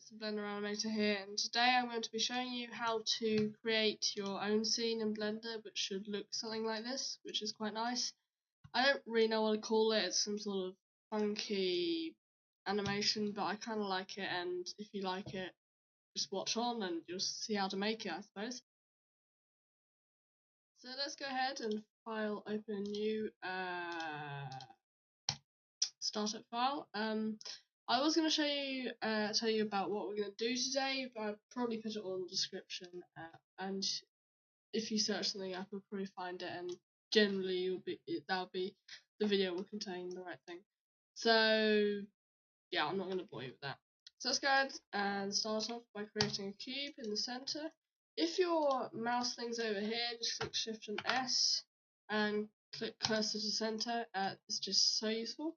it's the Blender animator here, and today I'm going to be showing you how to create your own scene in Blender, which should look something like this, which is quite nice. I don't really know what to call it. It's some sort of funky animation, but I kind of like it, and if you like it, just watch on and you'll see how to make it, I suppose. So let's go ahead and file, open a new startup file. I was going to show you, tell you about what we're going to do today, but I'll probably put it all in the description. And if you search something up, you'll probably find it, and generally the video will contain the right thing. So yeah, I'm not going to bore you with that. So let's go ahead and start off by creating a cube in the center. If your mouse thing's over here, just click Shift and S and click cursor to center. It's just so useful.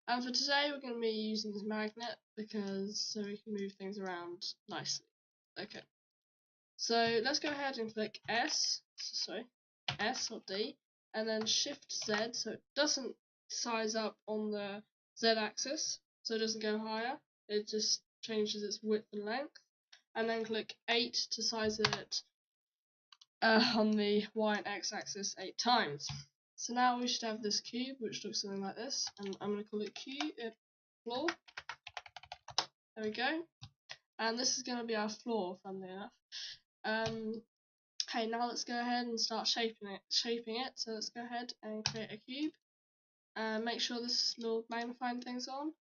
And for today, we're going to be using this magnet so we can move things around nicely. Okay. So let's go ahead and click S or D, and then Shift Z so it doesn't size up on the Z axis, so it doesn't go higher. It just changes its width and length. And then click 8 to size it on the Y and X axis 8 times. So now we should have this cube, which looks something like this, and I'm going to call it floor. There we go. And this is going to be our floor, funnily enough. Okay, now let's go ahead and start shaping it. So let's go ahead and create a cube. Make sure this little magnifying thing's on,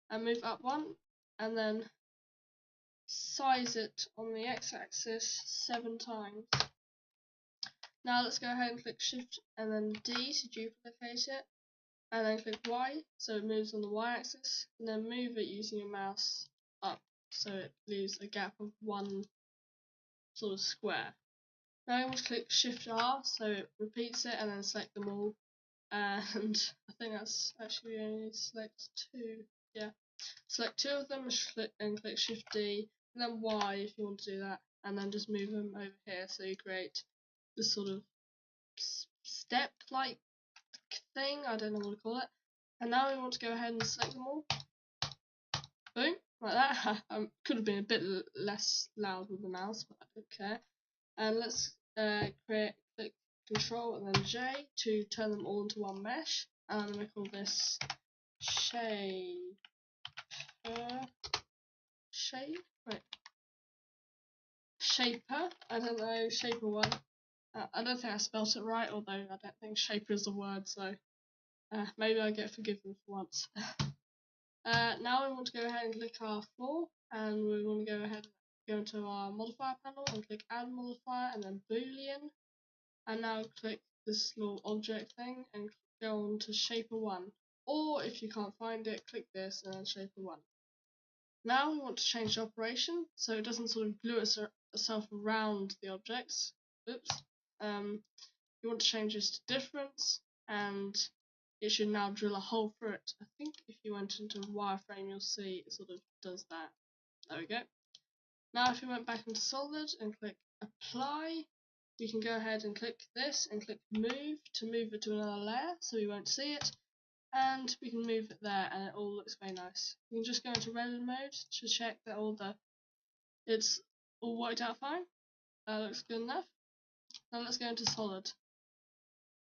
and move up one, and then size it on the X-axis 7 times. Now let's go ahead and click Shift and then D to duplicate it, and then click Y so it moves on the Y-axis, and then move it using your mouse up so it leaves a gap of 1 sort of square. Now you want to click Shift R so it repeats it, and then select them all. And I think that's actually we only need to select 2. Yeah, select 2 of them and click Shift D, and then Y if you want to do that, and then just move them over here so you create this sort of step-like thing. I don't know what to call it. And now we want to go ahead and select them all. Boom, like that. Could have been a bit less loud with the mouse, but I don't care. And let's click Control and then J to turn them all into one mesh. And I'm going to call this Shaper. I don't know, Shaper 1. I don't think I spelt it right, although I don't think shaper is a word, so maybe I get forgiven for once. Now we want to go ahead and click our floor, and we want to go ahead and go into our modifier panel and click add modifier and then boolean, and now click this little object thing and go on to shaper 1, or if you can't find it, click this and then shaper 1. Now we want to change the operation so it doesn't sort of glue itself around the objects. Oops. You want to change this to difference, and it should now drill a hole through it. I think if you went into wireframe you'll see it sort of does that. There we go. Now if we went back into solid and click apply, we can go ahead and click this and click move to move it to another layer so we won't see it, and we can move it there and it all looks very nice. You can just go into render mode to check that it's all worked out fine. That looks good enough. Now let's go into solid.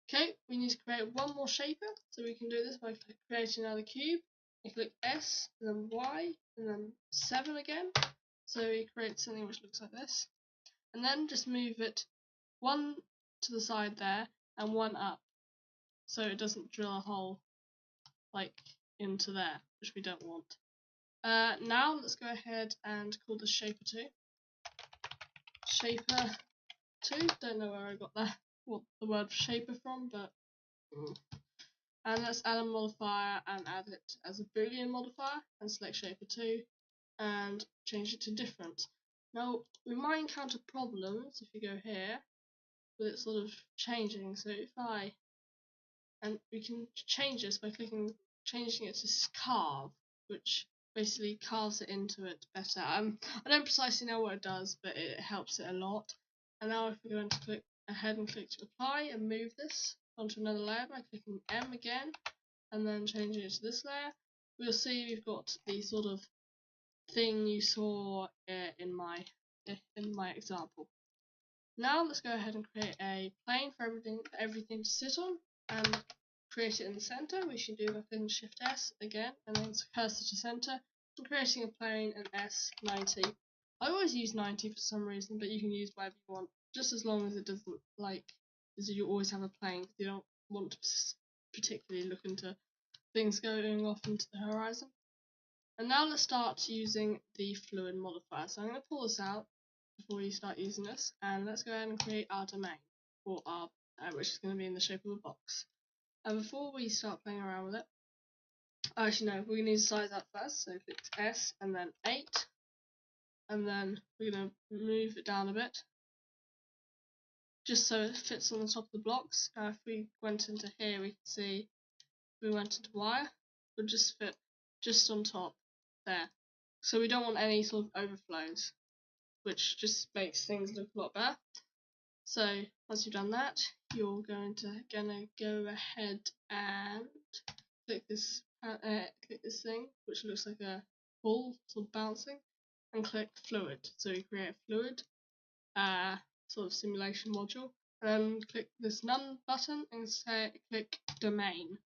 Okay, we need to create one more shaper, so we can do this by creating another cube. And click S, and then Y, and then 7 again. So we create something which looks like this. And then just move it 1 to the side there, and 1 up. So it doesn't drill a hole like into there, which we don't want. Now let's go ahead and call this shaper 2. Shaper 2, don't know where I got what the word shaper from, but and let's add a modifier and add it as a boolean modifier and select shaper 2 and change it to different. Now we might encounter problems if you go here with it sort of changing, so we can change this by changing it to carve, which basically carves it into it better. I don't precisely know what it does, but it helps it a lot. And now if we're going to click ahead and click to apply and move this onto another layer by clicking M again and then changing it to this layer, we'll see we've got the sort of thing you saw in my example. Now let's go ahead and create a plane for everything to sit on, and create it in the center. We should do that in Shift S again, and then cursor to center. I'm creating a plane and S90. I always use 90 for some reason, but you can use whatever you want, just as long as it doesn't as you always have a plane, because you don't want to particularly look into things going off into the horizon. And now let's start using the fluid modifier. So I'm going to pull this out before you start using this, and let's go ahead and create our domain for our which is going to be in the shape of a box. And before we start playing around with it, actually no, we're going to need to size up first. So click S and then 8, and then we're going to move it down a bit, just so it fits on the top of the blocks. Now if we went into here, we can see if we went into wire, it would just fit just on top there. So we don't want any sort of overflows, which just makes things look a lot better. So once you've done that, you're going to go ahead and click this thing, which looks like a ball sort of bouncing, and click fluid. So you create a fluid sort of simulation module, and then click this none button and click domain.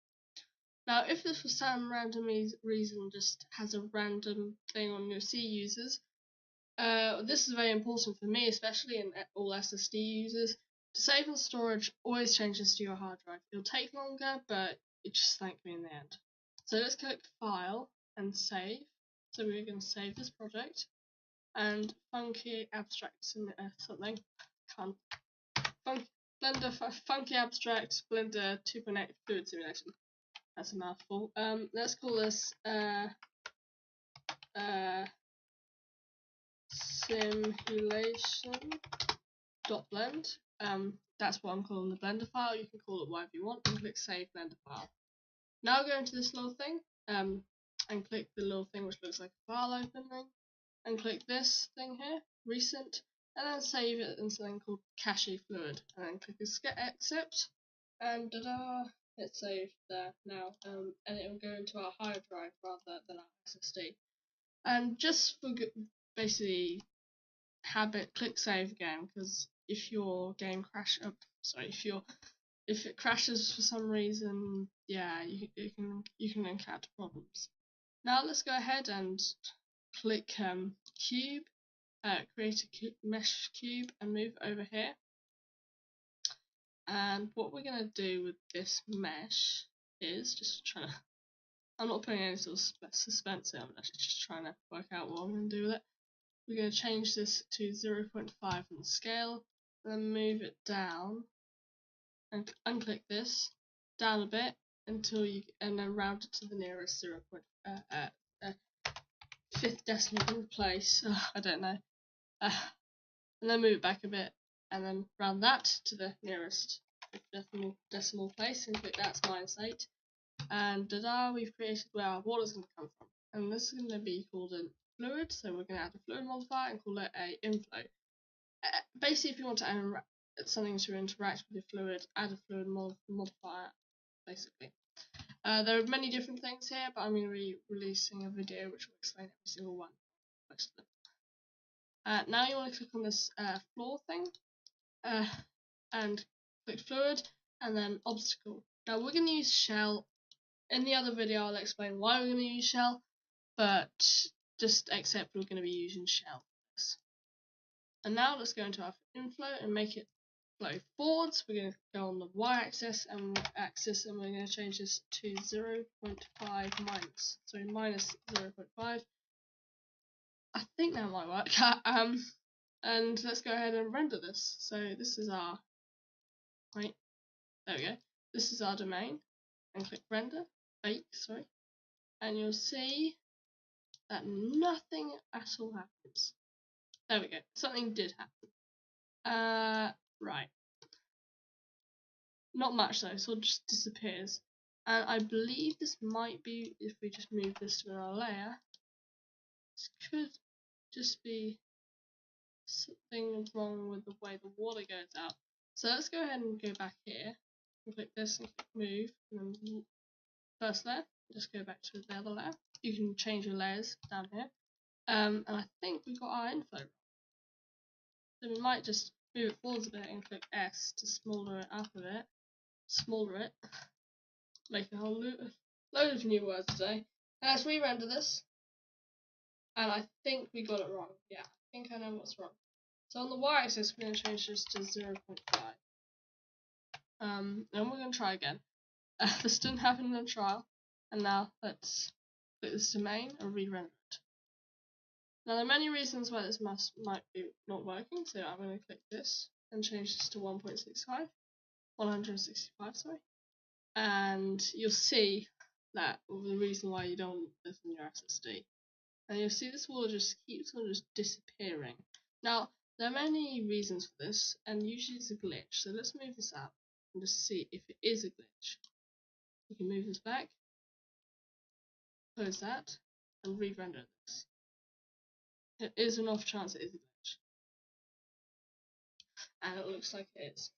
Now, if this for some random reason just has a random thing on your C users, this is very important for me, especially in all SSD users. To save and storage, always change this to your hard drive. It'll take longer, but it just thank me in the end. So let's click File and Save. So we're going to save this project, and funky abstract something. Can't. Funky abstract Blender 2.8 fluid simulation. That's a mouthful. Let's call this simulation.blend. That's what I'm calling the Blender file. You can call it whatever you want, and click Save Blender File. Now go into this little thing, and click the little thing which looks like a file opening, and click this thing here, Recent, and then save it in something called Cache Fluid, and then click Accept, and ta-da! It's saved there now, and it will go into our hard drive rather than our SSD. And just for basically habit, click save again, because if your game if it crashes for some reason, yeah, you can encounter problems. Now let's go ahead and click cube, create a mesh cube, and move over here. And what we're going to do with this mesh is just trying to. I'm not putting any sort of suspense in. I'm actually just trying to work out what I'm going to do with it. We're going to change this to 0.5 on the scale, and then move it down, and unclick this down a bit until and then round it to the nearest 5th decimal place. I don't know. And then move it back a bit, and then round that to the nearest 5th decimal place, and click that's -8. And ta-da, we've created where our water is going to come from. And this is going to be called a fluid, so we're going to add a fluid modifier and call it a inflow. Basically, if you want to add something to interact with your fluid, add a fluid modifier, basically. There are many different things here, but I'm going to be releasing a video which will explain every single one. Most of them. Now you want to click on this floor thing, and click fluid, and then obstacle. Now we're going to use shell. In the other video I'll explain why we're going to use shell, but just accept we're going to be using shell for this. And now let's go into our inflow and make it flow forwards. We're going to go on the y-axis and we're going to change this to 0.5 minus. So minus 0.5. I think that might work. And let's go ahead and render this. So this is our there we go. This is our domain, and click render. And you'll see that nothing at all happens. There we go. Something did happen. Right. Not much though, so it just disappears. And I believe this might be, if we just move this to another layer, this could just be something wrong with the way the water goes out. So let's go ahead and go back here, and click this and click move, and then first layer, just go back to the other layer. You can change your layers down here. And I think we got our info. So we might just move it forwards a bit and click S to smaller it up a bit. Smaller it. Make a whole load of new words today. Let's re-render this. And I think we got it wrong. Yeah, I think I know what's wrong. So on the y-axis, we're going to change this to 0.5. Then we're going to try again. This didn't happen in the trial. And now let's click this to main and re-render it. Now there are many reasons why this might be not working. So I'm going to click this and change this to 1.65. 165, sorry. And you'll see that the reason why you don't want this in your SSD. And you'll see this wall just keeps on just disappearing. Now, there are many reasons for this, and usually it's a glitch. So let's move this up and just see if it is a glitch. We can move this back, close that, and re-render this. It is an off chance it is a glitch. And it looks like it is.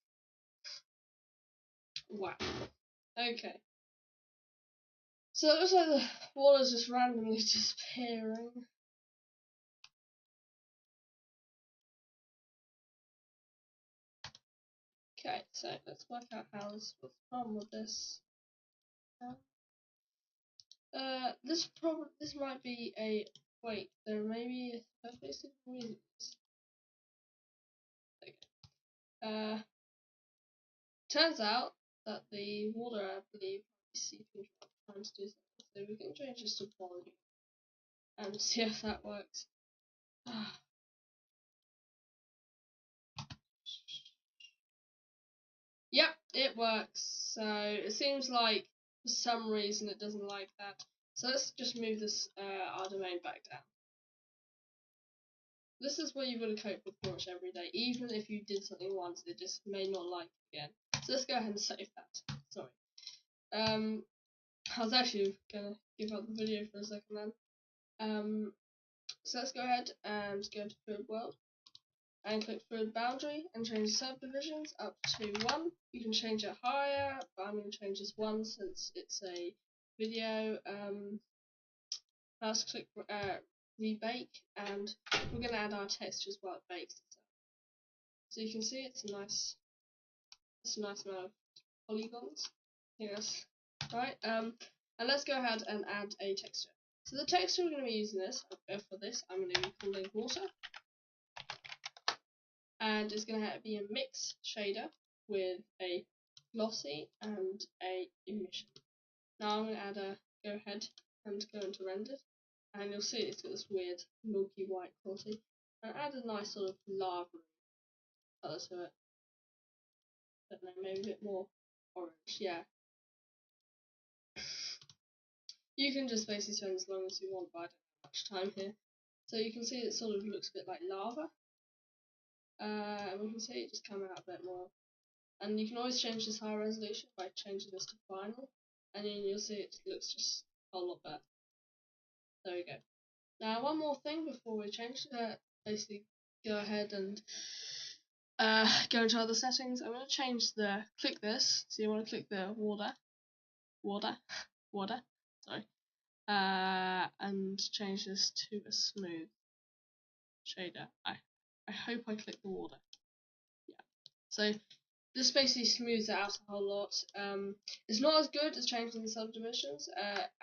Wow. Okay. So it looks like the wall is just randomly disappearing. Okay, so let's work out what's the problem with this. This might be a wait. There may be a basic reasons. Okay. Turns out that the water, I believe, seeping trying to do something. So we can change this to volume and see if that works. Yep, it works. So it seems like for some reason it doesn't like that. So let's just move this our domain back down. This is what you've got to cope with pretty much every day. Even if you did something once, it just may not like it again. So let's go ahead and save that. Sorry. I was actually gonna give up the video for a second then. So let's go ahead and go to Fluid World and click Fluid Boundary and change subdivisions up to 1. You can change it higher, but I'm going to change this 1 since it's a video. Now let's click rebake, and we're going to add our textures while it bakes itself. So you can see it's a nice amount of polygons. Yes, right. And let's go ahead and add a texture. So the texture we're going to be using for this, I'm going to be calling water, and it's going to be a mix shader with a glossy and a emission. Now I'm going to go ahead and go into render, and you'll see it's got this weird milky white quality, and add a nice sort of lava colour to it. I don't know, maybe a bit more orange, yeah. You can just basically spend as long as you want, but I don't have much time here. So you can see it sort of looks a bit like lava. And we can see it just come out a bit more. And you can always change this higher resolution by changing this to final. And then you'll see it looks just a whole lot better. There we go. Now one more thing before we change basically go ahead and go into other settings. I'm going to change click this. So you want to click the water, sorry. And change this to a smooth shader. I hope I click the water. Yeah. So this basically smooths it out a whole lot. It's not as good as changing the subdivisions,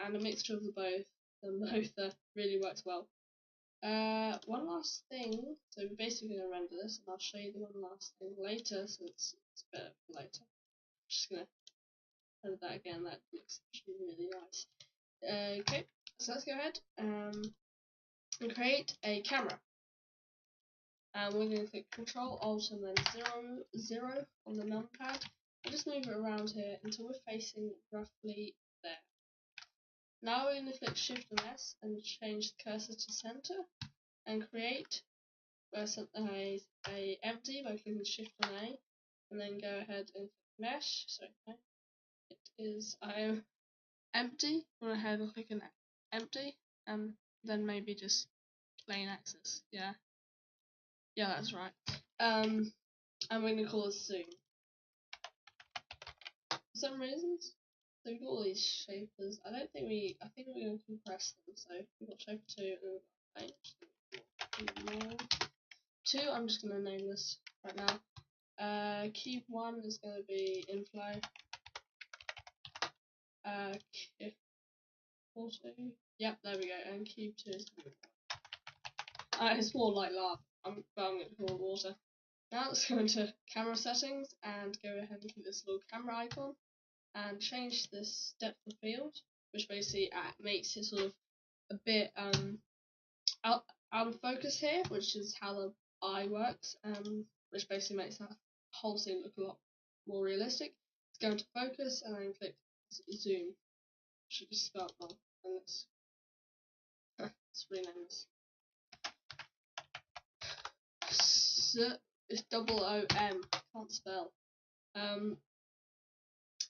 and a mixture of the both really works well. One last thing. So we're basically going to render this, and I'll show you the one last thing later, since it's better for later. I'm just going to render that again. That looks actually really nice. Okay, so let's go ahead and create a camera. And we're going to click Control Alt and then 0 on the numpad, and just move it around here until we're facing roughly there. Now we're going to click Shift and S and change the cursor to center, and create a empty by clicking Shift and A, and then go ahead and click Mesh. Sorry, it is I am empty. Go ahead and click an empty, and then maybe just plain axis. Yeah, that's right. And we're going to call it zoom. For some reasons, so we've got all these shapers. I think we're going to compress them. So we've got shaper 2 and Two, I'm just going to name this right now. Cube 1 is going to be inflow. Cube 4, yep, there we go. And cube 2 is going to be it's more like lava. I'm going to call water. Now let's go into camera settings and go ahead and click this little camera icon and change this depth of field, which basically makes it sort of a bit out of focus here, which is how the eye works, which basically makes that whole scene look a lot more realistic. Let's go into focus and then click zoom. Should be spelled wrong. And let's rename this. It's double O-M. Can't spell. There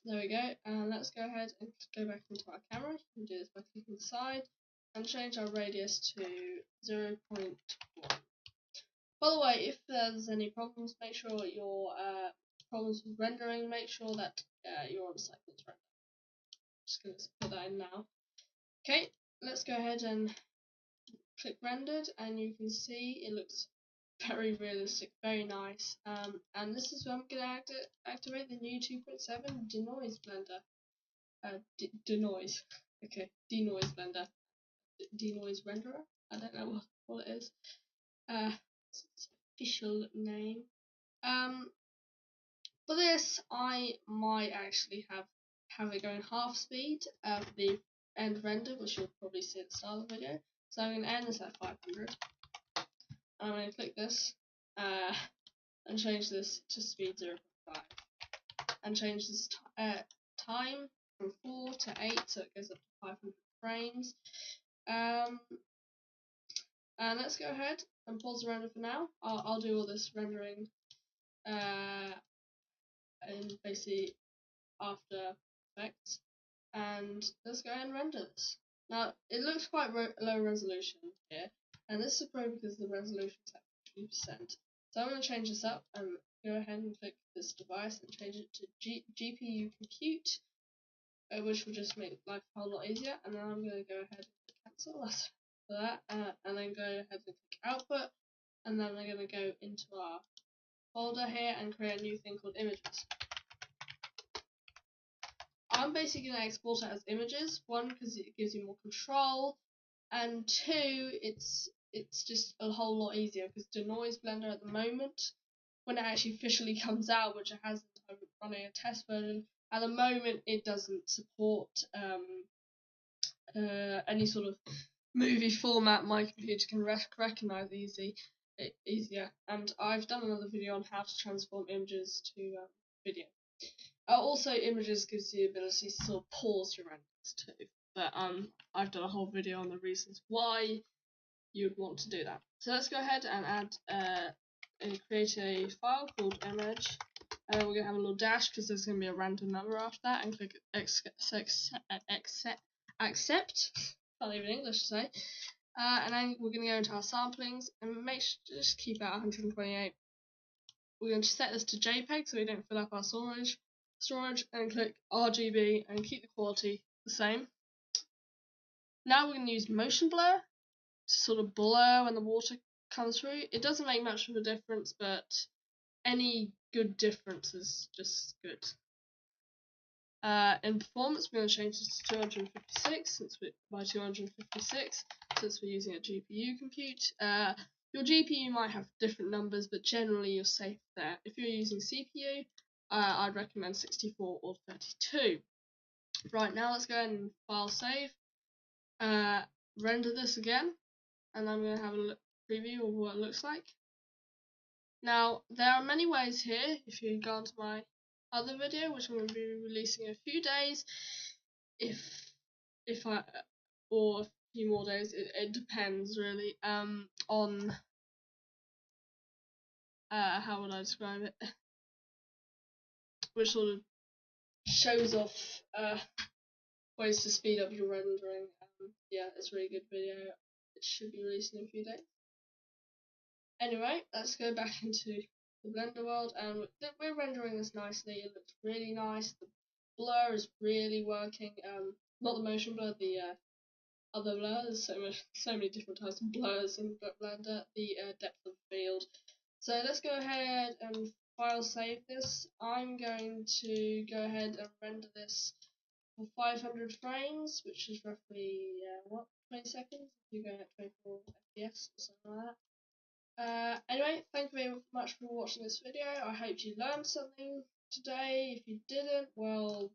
we go. And let's go ahead and go back into our camera. You can do this by clicking the side and change our radius to 0.1. By the way, if there's any problems, make sure your problems with rendering, make sure that you're on cycles render. Just going to put that in now. Okay, let's go ahead and click rendered, and you can see it looks very realistic, very nice. And this is where I'm going to activate the new 2.7 denoise blender. Denoise. Okay, denoise blender. Denoise renderer. I don't know what it is. It's its official name. For this, I might actually have it going half speed at the end render, which you'll probably see at the start of the video. So I'm going to end this at 500. I'm going to click this and change this to speed 0.5 and change this time from 4 to 8, so it goes up to 500 frames. And let's go ahead and pause the render for now. I'll do all this rendering in basically After Effects, and let's go ahead and render this. Now it looks quite low resolution here, and this is probably because the resolution is at 50%. So I'm going to change this up and go ahead and click this device and change it to GPU compute, which will just make life a whole lot easier. And then I'm going to go ahead and cancel that, and then go ahead and click output, and then we're going to go into our folder here and create a new thing called images. I'm basically going to export it as images. One, because it gives you more control, and two, it's just a whole lot easier because Denoise Blender at the moment, when it actually officially comes out, which it hasn't, I'm running a test version, at the moment it doesn't support any sort of movie format my computer can recognize easier. And I've done another video on how to transform images to video. Also, images gives you the ability to sort of pause your renders too. But I've done a whole video on the reasons why you would want to do that. So let's go ahead and add and create a file called image, and then we're going to have a little dash because there's going to be a random number after that, and click accept. Can't even English to say. And then we're going to go into our samplings and just keep it at 128. We're going to set this to JPEG so we don't fill up our storage, and click RGB and keep the quality the same. Now we're going to use motion blur to sort of blur when the water comes through. It doesn't make much of a difference, but any good difference is just good. In performance, we're going to change this to 256 by 256 since we're using a GPU compute. Your GPU might have different numbers, but generally you're safe there. If you're using CPU, I'd recommend 64 or 32. Right, now let's go ahead and file save. Render this again, and I'm going to have a preview of what it looks like. Now, there are many ways here. If you go onto my other video, which I'm going to be releasing in a few days, or a few more days, it depends really, on how would I describe it, which sort of shows off ways to speed up your rendering. Yeah, it's a really good video. It should be released in a few days. Anyway, let's go back into the Blender world, and we're rendering this nicely. It looks really nice. The blur is really working. Not the motion blur, the other blurs, so many different types of blurs in Blender, the depth of field. So let's go ahead and file save this. I'm going to go ahead and render this for 500 frames, which is roughly 20 seconds. You're going at 24 FPS or something like that. Anyway, thank you very much for watching this video. I hope you learned something today. If you didn't, well,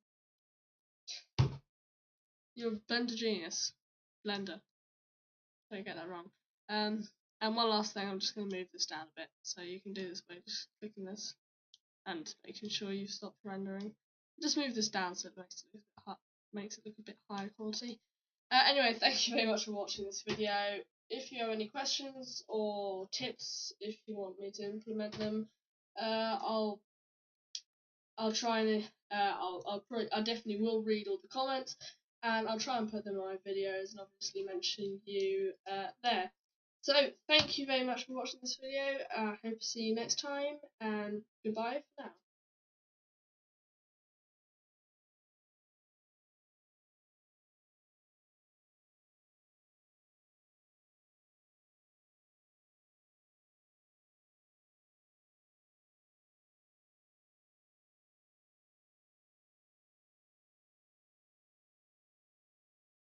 you're a Blender genius. Blender. Don't get that wrong. And one last thing, I'm just going to move this down a bit, so you can do this by just clicking this and making sure you've stopped rendering. Just move this down so it makes it look a bit higher quality. Anyway, thank you very much for watching this video. If you have any questions or tips, if you want me to implement them, I'll try and I definitely will read all the comments, and I'll try and put them in my videos and obviously mention you there. So thank you very much for watching this video. I hope to see you next time, and goodbye for now.